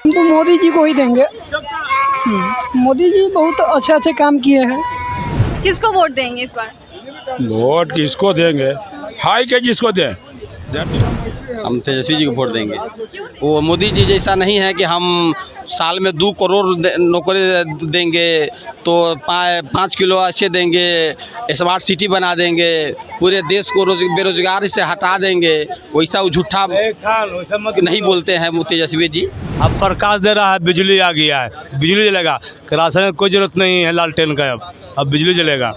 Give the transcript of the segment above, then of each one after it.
हम तो मोदी जी को ही देंगे। मोदी जी बहुत अच्छे अच्छे काम किए हैं। किसको वोट देंगे इस बार? वोट किसको देंगे? हाई के जिसको दें। हम तेजस्वी जी को वोट देंगे। वो मोदी जी जैसा नहीं है कि हम साल में 2 करोड़ नौकरी देंगे तो 5 किलो अच्छे देंगे, स्मार्ट सिटी बना देंगे, पूरे देश को बेरोजगारी से हटा देंगे। वैसा वो झूठा नहीं बोलते हैं तेजस्वी जी। अब प्रकाश दे रहा है, बिजली आ गया है, बिजली जलेगा। राशन की कोई जरूरत नहीं है लालटेन का, अब बिजली जलेगा।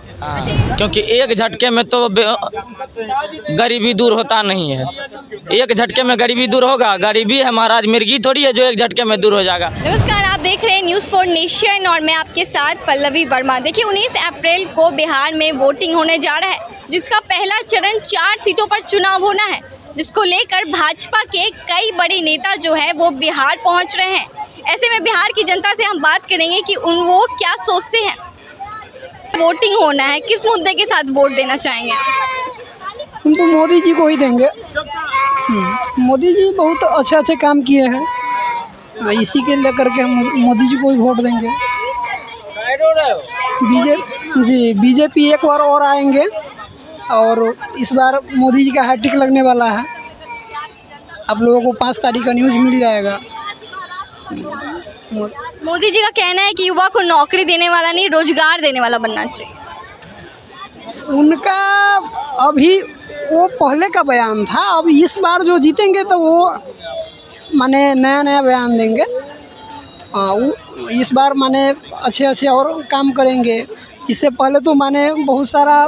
क्योंकि एक झटके में तो गरीबी दूर होता नहीं है। एक झटके में गरीबी दूर होगा? गरीबी है महाराज, मिर्गी थोड़ी है जो एक झटके में दूर हो जाएगा। नमस्कार, आप देख रहे हैं न्यूज़ फॉर नेशन और मैं आपके साथ पल्लवी वर्मा। देखिए 19 अप्रैल को बिहार में वोटिंग होने जा रहा है, जिसका पहला चरण 4 सीटों पर चुनाव होना है, जिसको लेकर भाजपा के कई बड़े नेता जो है वो बिहार पहुंच रहे हैं। ऐसे में बिहार की जनता से हम बात करेंगे कि वो क्या सोचते हैं। वोटिंग होना है, किस मुद्दे के साथ वोट देना चाहेंगे? हम तो मोदी जी को ही देंगे। मोदी जी बहुत अच्छे अच्छे काम किए हैं, इसी के लेकर के हम मोदी जी को ही वोट देंगे। बीजेपी एक बार और आएंगे और इस बार मोदी जी का हैट्रिक लगने वाला है। आप लोगों को 5 तारीख का न्यूज़ मिल जाएगा। मोदी जी का कहना है कि युवा को नौकरी देने वाला नहीं, रोजगार देने वाला बनना चाहिए। उनका अभी वो पहले का बयान था, अब इस बार जो जीतेंगे तो वो माने नया नया बयान देंगे। इस बार माने अच्छे अच्छे और काम करेंगे। इससे पहले तो माने बहुत सारा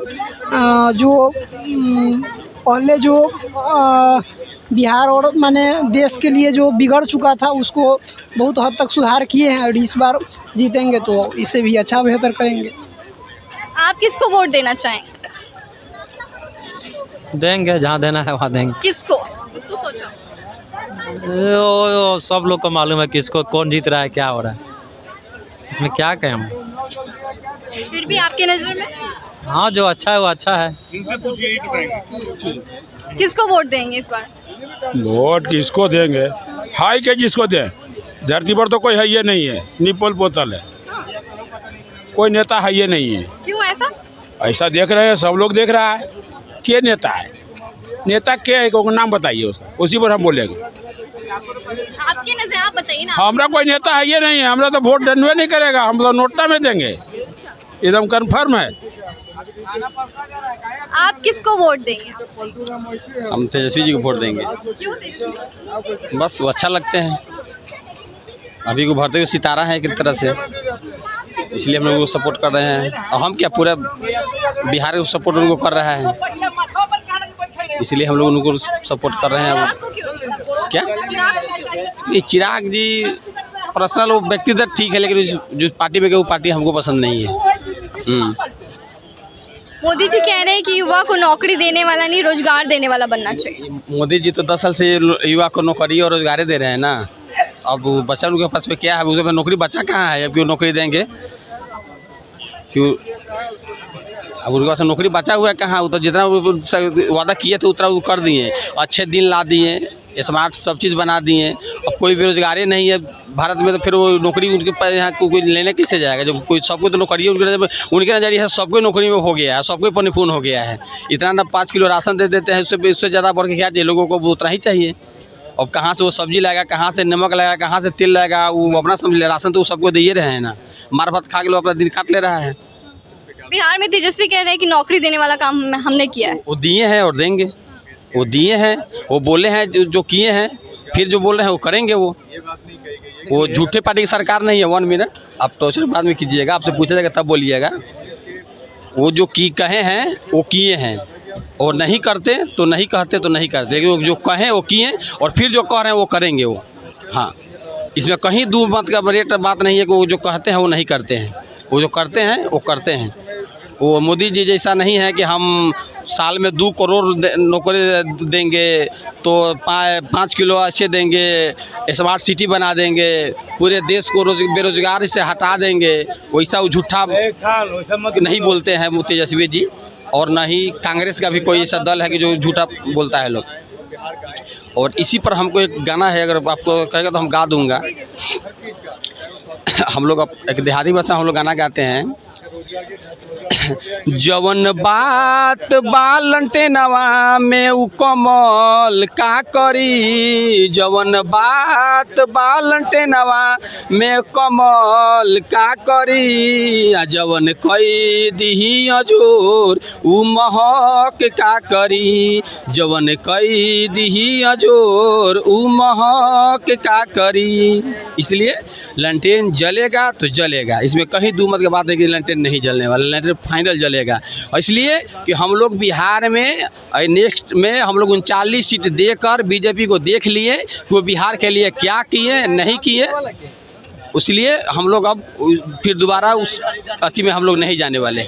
जो पहले जो बिहार और माने देश के लिए जो बिगड़ चुका था उसको बहुत हद तक सुधार किए हैं, और इस बार जीतेंगे तो इससे भी अच्छा बेहतर करेंगे। आप किसको वोट देना चाहेंगे? देंगे, जहाँ देना है वहाँ देंगे। किसको सोचो? सब लोग को मालूम है किसको कौन जीत रहा है, क्या हो रहा है, इसमें क्या कहें हम। फिर भी आपके नज़र में? हाँ, जो अच्छा है वो अच्छा है। किसको वोट देंगे इस बार? वोट किसको देंगे? हाई के जिसको दें। धरती पर तो कोई है ये नहीं है, निपल पोतल है, कोई नेता है ये नहीं है। क्यों ऐसा? ऐसा देख रहे हैं, सब लोग देख रहा है। क्या नेता है? नेता क्या है? कोई नाम बताइए उसका, उसी पर हम बोलेंगे। आपके नजर आप बताइए ना। हमारा कोई नेता है ये नहीं है, हमारा तो वोट डनवे नहीं करेगा, हम तो नोटा में देंगे, एकदम कन्फर्म है। आप किसको वोट देंगे? हम तेजस्वी जी को वोट देंगे। क्यों तेजस्वी? बस वो अच्छा लगते हैं, अभी को भरते हुए सितारा है एक तरह से, इसलिए हम लोग को सपोर्ट कर रहे हैं। और हम क्या पूरा बिहार को सपोर्ट उनको कर रहा है, इसलिए हम लोग उनको सपोर्ट कर रहे हैं। क्या ये चिराग जी पर्सनल वो व्यक्तिगत ठीक है, लेकिन जो पार्टी में वो पार्टी हमको पसंद नहीं है। मोदी जी कह रहे हैं कि युवा को नौकरी देने वाला नहीं, रोजगार देने वाला बनना चाहिए। मोदी जी तो 10 साल से युवा को नौकरी और रोजगार दे रहे हैं ना। अब बच्चा उनके पास में क्या है, उसके पास नौकरी बच्चा कहाँ है? अब क्यों नौकरी देंगे? क्यों? अब उनके पास नौकरी बचा हुआ है कहाँ? वो तो जितना वादा किए थे उतना वो कर दिए, अच्छे दिन ला दिए, स्मार्ट सब चीज़ बना दिए। अब कोई बेरोजगारी नहीं है भारत में, तो फिर वो नौकरी उनके पास यहाँ कोई लेने कैसे जाएगा? जब कोई सबको तो नौकरी उनके नज़रिए है, सबको नौकरी में हो गया है, सबको पनिपूर्ण हो गया है। इतना ना 5 किलो राशन दे देते हैं, उससे ज़्यादा बढ़ के क्या चाहिए लोगों को? उतना ही चाहिए। अब कहाँ से वो सब्जी लाएगा, कहाँ से नमक लाएगा, कहाँ से तेल लाएगा? वो अपना समझ ले, राशन तो वो सबको दे रहे हैं ना। मार भात खा के लोग अपना दिन काट ले रहा है। बिहार में तेजस्वी कह रहे हैं कि नौकरी देने वाला काम हमने किया है। वो दिए हैं और देंगे, वो दिए हैं, वो बोले हैं, जो किए हैं, फिर जो बोल रहे हैं वो करेंगे। वो झूठे पार्टी की सरकार नहीं है। 1 मिनट, आप टॉर्चर बाद में कीजिएगा, आपसे पूछा जाएगा तब बोलिएगा। वो जो कहे हैं वो किए हैं, और नहीं करते तो नहीं कहते तो नहीं करते, लेकिन जो कहें वो किए, और फिर जो कह रहे हैं वो करेंगे वो। हाँ, इसमें कहीं दूर मत का रेट बात नहीं है कि वो जो कहते हैं वो नहीं करते हैं, वो जो करते हैं वो करते हैं। वो मोदी जी जैसा नहीं है कि हम साल में 2 करोड़ नौकरी देंगे तो 5 किलो अच्छे देंगे, स्मार्ट सिटी बना देंगे, पूरे देश को बेरोजगारी से हटा देंगे। वैसा वो झूठा नहीं बोलते हैं तेजस्वी जी, और न ही कांग्रेस का भी कोई ऐसा दल है कि जो झूठा बोलता है लोग। और इसी पर हमको एक गाना है, अगर आपको कहेगा तो हम गा दूंगा। हम लोग एक देहाती भाषा हम लोग गाना गाते हैं। जवन बात बालंटे नवा में उ कमल का करी, जवन बात बालंटे नवा में कमल का करी, आ जवन कई दिही अजोर उ महक का करी, जवन कई दिही अजोर उ महक का करी। इसलिए लंटेन जलेगा तो जलेगा, इसमें कहीं दो मत की बात है कि लंटेन नहीं जलने वाला, लंटेन फाइनल जलेगा। और इसलिए कि हम लोग बिहार में नेक्स्ट में हम लोग 39 सीट देकर बीजेपी को देख लिए कि वो बिहार के लिए क्या किए नहीं किए, इसलिए हम लोग अब फिर दोबारा उस अथी में हम लोग नहीं जाने वाले।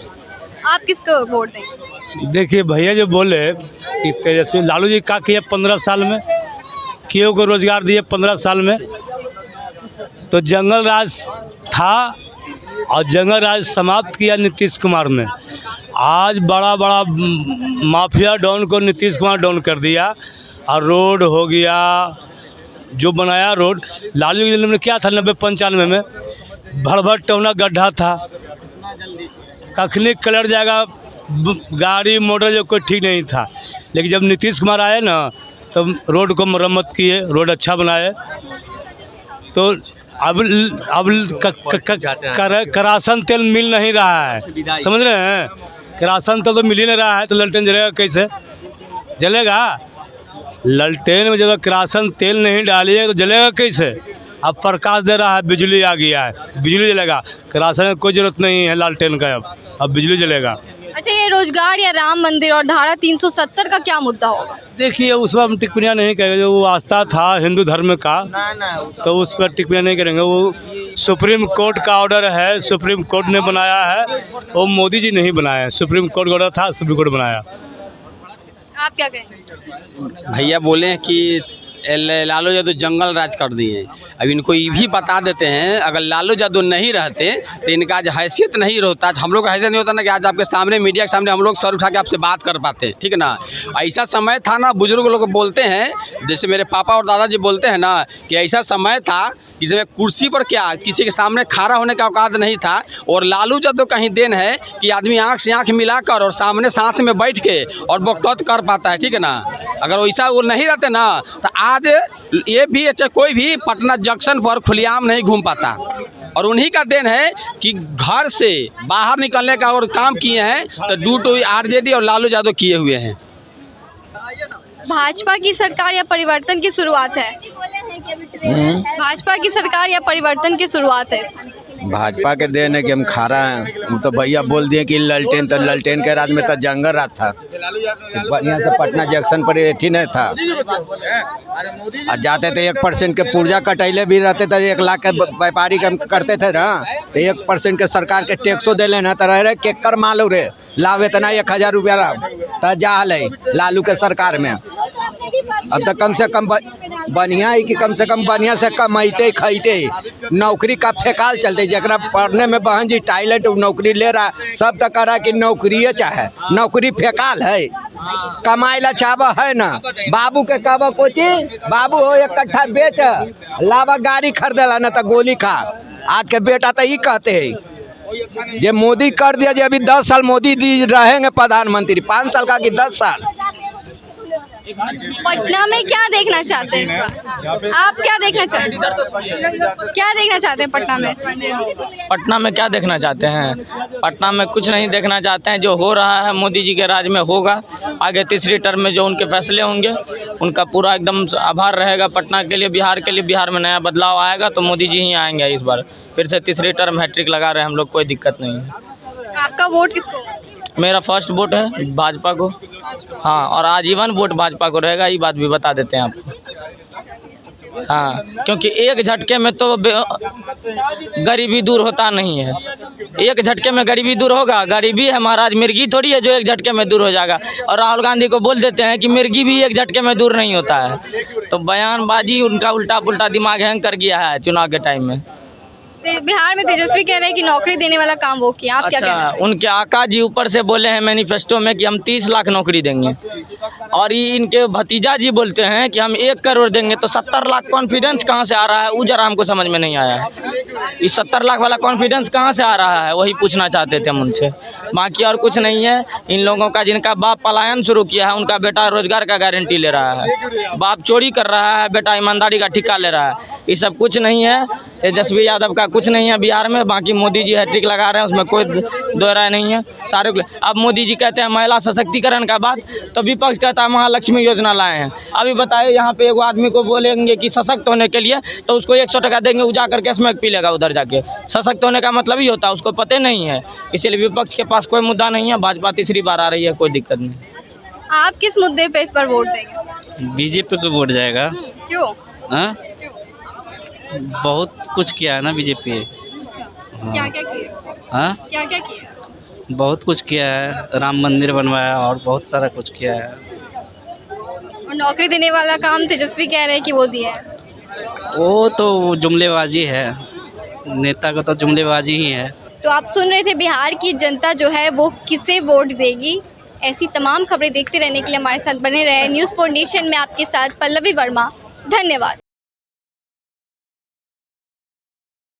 आप किसको वोट देंगे? देखिए भैया जो बोले कि तेजस्वी लालू जी क्या किए 15 साल में, कियो को रोजगार दिए 15 साल में, तो जंगल राज था और जंगल राज समाप्त किया नीतीश कुमार ने। आज बड़ा बड़ा माफिया डॉन को नीतीश कुमार डाउन कर दिया, और रोड हो गया जो बनाया रोड। लालू के में क्या था 90-95 में भड़ भड़ टौना गड्ढा था, कखनी कलर जाएगा गाड़ी मोटर जो कोई ठीक नहीं था। लेकिन जब नीतीश कुमार आए ना तब रोड को मरम्मत किए, रोड अच्छा बनाए। तो अब करासन तेल मिल नहीं रहा है, समझ रहे हैं, करासन तेल तो मिल ही नहीं रहा है, तो ललटेन जलेगा कैसे? जलेगा ललटेन में जब करासन तेल नहीं डालिए तो जलेगा कैसे? अब प्रकाश दे रहा है, बिजली आ गया है, बिजली जलेगा। करासन की कोई ज़रूरत नहीं है लालटेन का, अब बिजली जलेगा। अच्छा, ये रोजगार या राम मंदिर और धारा 370 का क्या मुद्दा होगा? देखिए उस पर हम टिप्पणियाँ नहीं करेंगे, जो वो आस्था था हिंदू धर्म का तो उस पर टिप्पणियाँ नहीं करेंगे। वो सुप्रीम कोर्ट का ऑर्डर है, सुप्रीम कोर्ट ने बनाया है, वो मोदी जी नहीं बनाया है, सुप्रीम कोर्ट का ऑर्डर था, सुप्रीम कोर्ट बनाया। आप क्या कहेंगे? भैया बोले हैं कि लालू यादव जंगल राज कर दिए। अब इनको ये भी बता देते हैं, अगर लालू यादव नहीं रहते तो इनका आज हैसियत नहीं रहता, हम लोग का हैसियत नहीं होता ना कि आज आपके सामने मीडिया के सामने हम लोग सर उठा के आपसे बात कर पाते, ठीक है ना। ऐसा समय था ना, बुजुर्ग लोग बोलते हैं, जैसे मेरे पापा और दादाजी बोलते हैं ना कि ऐसा समय था कि जब कुर्सी पर क्या किसी के सामने खड़ा होने का औकात नहीं था। और लालू यादव का ही देन है कि आदमी आँख से आँख मिलाकर और सामने साथ में बैठ के और वक्त कर पाता है, ठीक है ना। अगर वैसा वो नहीं रहते ना तो आज ये भी कोई भी पटना जंक्शन पर खुलेआम नहीं घूम पाता। और उन्हीं का देन है कि घर से बाहर निकलने का और काम किए हैं तो ड्यू टू आरजेडी और लालू यादव किए हुए हैं। भाजपा की सरकार या परिवर्तन की शुरुआत है? भाजपा की सरकार या परिवर्तन की शुरुआत है? भाजपा के देन है कि हम खा रहे हैं। हम तो भैया बोल दिए कि ललटेन, तो ललटेन के राज में तो जंगल राज था, बढ़िया से पटना जंक्शन पर एथी नहीं था। और जाते थे 1% के पुर्जा कटैले भी रहते थे, 1 लाख के व्यापारी करते थे ना, तो 1% के सरकार के टैक्सो दे लेना तो रह केकर मालू रे लाभ इतना 1000 रुपया तो जा लालू के सरकार में। अब तो कम से कम बढ़िया है कि कम से कम बढ़िया से कमाइते खाइते, नौकरी का फेकाल चलते, जरा पढ़ने में बहन जी टैलेंट नौकरी ले रहा सब तो करा कि नौकरी चाहे, नौकरी फेकाल है, कमाई ला चावा है ना। बाबू के कहबा कोची बाबू हो 1 कट्ठा बेच लावा गाड़ी खरीदेला ना तो गोली खा। आज के बेटा तो ये कहते है जे मोदी कर दिया, जे अभी 10 साल मोदी रहेंगे प्रधानमंत्री, 5 साल का कि 10 साल। पटना में क्या देखना चाहते हैं? आप क्या देखना चाहते हैं? क्या देखना चाहते हैं पटना में? पटना में क्या देखना चाहते हैं? पटना में कुछ नहीं देखना चाहते हैं। जो हो रहा है मोदी जी के राज में होगा। आगे तीसरी टर्म में जो उनके फैसले होंगे उनका पूरा एकदम आभार रहेगा पटना के लिए, बिहार के लिए। बिहार में नया बदलाव आएगा तो मोदी जी ही आएंगे इस बार। फिर से तीसरी टर्म हैट्रिक लगा रहे हैं हम लोग, कोई दिक्कत नहीं है। आपका वोट किसको? मेरा फर्स्ट वोट है भाजपा को, हाँ, और आजीवन वोट भाजपा को रहेगा, ये बात भी बता देते हैं आपको। हाँ, क्योंकि एक झटके में तो गरीबी दूर होता नहीं है। एक झटके में गरीबी दूर होगा? गरीबी है महाराज, मिर्गी थोड़ी है जो एक झटके में दूर हो जाएगा। और राहुल गांधी को बोल देते हैं कि मिर्गी भी एक झटके में दूर नहीं होता है। तो बयानबाजी उनका उल्टा पुल्टा दिमाग हैंग कर गया है चुनाव के टाइम में। बिहार में तेजस्वी कह रहे हैं कि नौकरी देने वाला काम वो किया, आप क्या कहना अच्छा, चाहिए? उनके आका जी ऊपर से बोले हैं मैनिफेस्टो में कि हम 30 लाख नौकरी देंगे, और ये इनके भतीजा जी बोलते हैं कि हम 1 करोड़ देंगे। तो 70 लाख कॉन्फिडेंस कहाँ से आ रहा है, वो जरा हमको समझ में नहीं आया है। इस 70 लाख वाला कॉन्फिडेंस कहाँ से आ रहा है, वही पूछना चाहते थे हम उनसे। बाकी और कुछ नहीं है। इन लोगों का जिनका बाप पलायन शुरू किया है, उनका बेटा रोजगार का गारंटी ले रहा है, बाप चोरी कर रहा है, बेटा ईमानदारी का ठिका ले रहा है। ये सब कुछ नहीं है। तेजस्वी यादव का कुछ नहीं है बिहार में। बाकी मोदी जी हैट्रिक लगा रहे हैं, उसमें कोई दो राय नहीं है। सारे अब मोदी जी कहते हैं महिला सशक्तिकरण का बात, तो विपक्ष कहता है महालक्ष्मी योजना लाए हैं। अभी बताइए, यहाँ पे एक आदमी को बोलेंगे कि सशक्त होने के लिए, तो उसको 100 टका देंगे, वो जा करके स्मैक पी लेगा उधर जाके। सशक्त होने का मतलब ही होता है, उसको पता नहीं है। इसलिए विपक्ष के पास कोई मुद्दा नहीं है। भाजपा तीसरी बार आ रही है, कोई दिक्कत नहीं। आप किस मुद्दे पे इस पर वोट देंगे? बीजेपी को वोट जाएगा। क्यों? हाँ, बहुत कुछ किया है ना बीजेपी। क्या क्या किया? हाँ, क्या क्या किया? बहुत कुछ किया है, राम मंदिर बनवाया और बहुत सारा कुछ किया है। और नौकरी देने वाला काम तेजस्वी कह रहे हैं कि वो दिया है। वो तो जुमलेबाजी है, नेता का तो जुमलेबाजी ही है। तो आप सुन रहे थे बिहार की जनता जो है वो किसे वोट देगी। ऐसी तमाम खबरें देखते रहने के लिए हमारे साथ बने रहे। न्यूज़ फॉर नेशन में आपके साथ पल्लवी वर्मा। धन्यवाद।